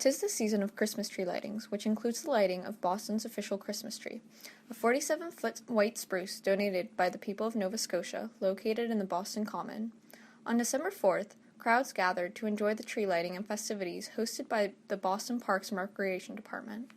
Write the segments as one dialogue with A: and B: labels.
A: 'Tis the season of Christmas tree lightings, which includes the lighting of Boston's official Christmas tree, a 47-foot white spruce donated by the people of Nova Scotia, located in the Boston Common. On December 4th, crowds gathered to enjoy the tree lighting and festivities hosted by the Boston Parks and Recreation Department.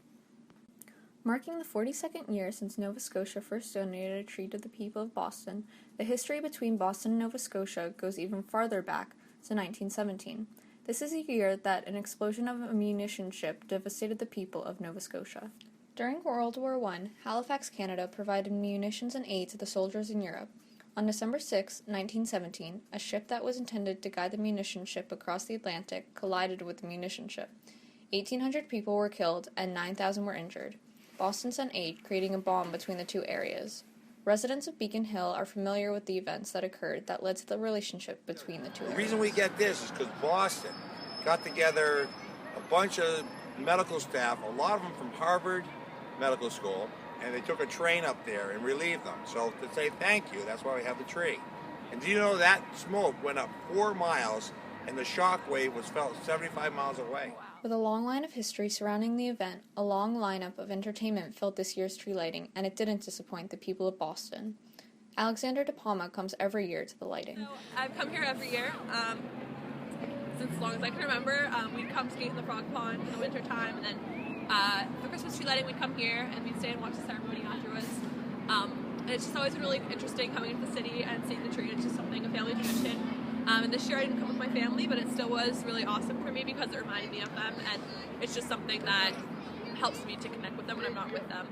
A: Marking the 42nd year since Nova Scotia first donated a tree to the people of Boston, the history between Boston and Nova Scotia goes even farther back to 1917. This is a year that an explosion of a munition ship devastated the people of Nova Scotia. During World War I, Halifax, Canada provided munitions and aid to the soldiers in Europe. On December 6, 1917, a ship that was intended to guide the munition ship across the Atlantic collided with the munition ship. 1,800 people were killed and 9,000 were injured. Boston sent aid, creating a bond between the two areas. Residents of Beacon Hill are familiar with the events that occurred that led to the relationship between the two areas.
B: The reason we get this is because Boston got together a bunch of medical staff, a lot of them from Harvard Medical School, and they took a train up there and relieved them. So to say thank you, that's why we have the tree. And do you know that smoke went up 4 miles and the shock wave was felt 75 miles away?
A: With a long line of history surrounding the event, a long lineup of entertainment filled this year's tree lighting, and it didn't disappoint the people of Boston. Alexander De Palma comes every year to the lighting.
C: So I've come here every year, since as long as I can remember. We'd come skate in the Frog Pond in the winter time, and then for Christmas tree lighting we'd come here and we'd stay and watch the ceremony afterwards. And it's just always been really interesting coming into the city and seeing the tree. It's just something, a family tradition. And this year I didn't come with my family, but it still was really awesome for me because it reminded me of them, and it's just something that helps me to connect with them when I'm not with them.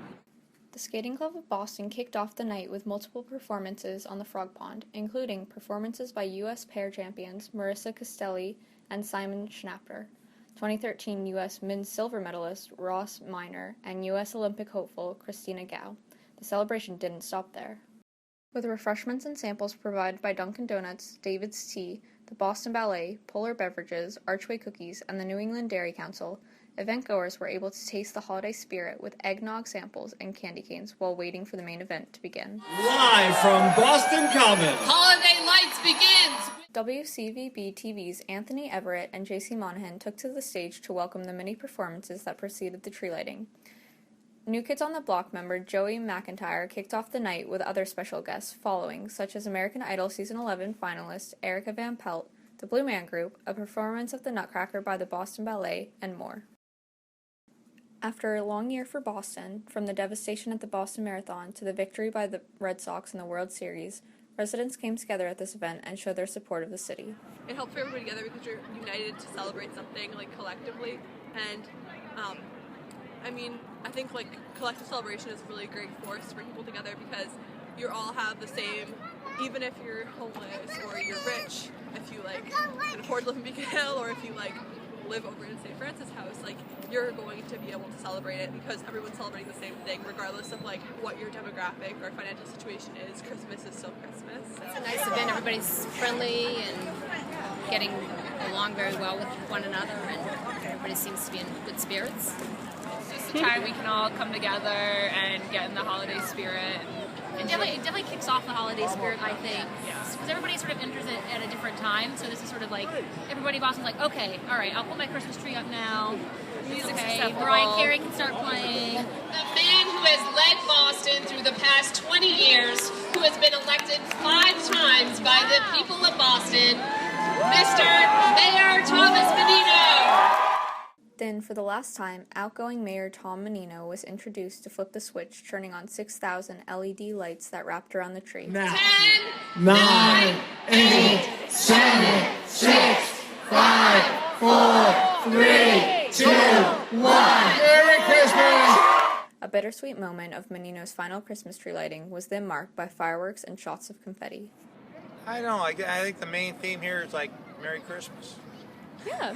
A: The Skating Club of Boston kicked off the night with multiple performances on the Frog Pond, including performances by U.S. pair champions Marissa Castelli and Simon Schnapper, 2013 U.S. men's silver medalist Ross Minor, and U.S. Olympic hopeful Christina Gao. The celebration didn't stop there. With refreshments and samples provided by Dunkin' Donuts, David's Tea, the Boston Ballet, Polar Beverages, Archway Cookies, and the New England Dairy Council, eventgoers were able to taste the holiday spirit with eggnog samples and candy canes while waiting for the main event to begin.
D: Live from Boston Common,
E: Holiday Lights begins!
A: WCVB TV's Anthony Everett and JC Monahan took to the stage to welcome the many performances that preceded the tree lighting. New Kids on the Block member Joey McIntyre kicked off the night with other special guests following, such as American Idol Season 11 finalist Erica Van Pelt, the Blue Man Group, a performance of the Nutcracker by the Boston Ballet, and more. After a long year for Boston, from the devastation at the Boston Marathon to the victory by the Red Sox in the World Series, residents came together at this event and showed their support of the city.
C: It helps everybody together because you're united to celebrate something collectively, and I think collective celebration is a really great force to bring people together because you all have the same, even if you're homeless or you're rich, if you can afford to live in Beacon Hill, or if you live over in St. Francis House, you're going to be able to celebrate it because everyone's celebrating the same thing regardless of what your demographic or financial situation is. Christmas is still Christmas. So.
E: It's a nice event. Everybody's friendly and getting along very well with one another, and everybody seems to be in good spirits.
F: It's just a time we can all come together and get in the holiday spirit.
G: It definitely kicks off the holiday spirit, I think. Because everybody sort of enters it at a different time, so this is sort of everybody in Boston's okay, all right, I'll put my Christmas tree up now.
F: Music's
G: okay,
F: acceptable.
G: Mariah Carey can start playing.
E: The man who has led Boston through the past 20 years, who has been elected 5 times by the people of Boston, Mr. Mayor Thomas Menino.
A: Then, for the last time, outgoing Mayor Tom Menino was introduced to flip the switch, turning on 6,000 LED lights that wrapped around the tree.
D: now.
E: 10,
D: 9, 8, 7, 6, 5, 4, 3, 2, 1. Merry Christmas!
A: A bittersweet moment of Menino's final Christmas tree lighting was then marked by fireworks and shots of confetti.
B: I don't know. I think the main theme here is Merry Christmas.
A: Yeah.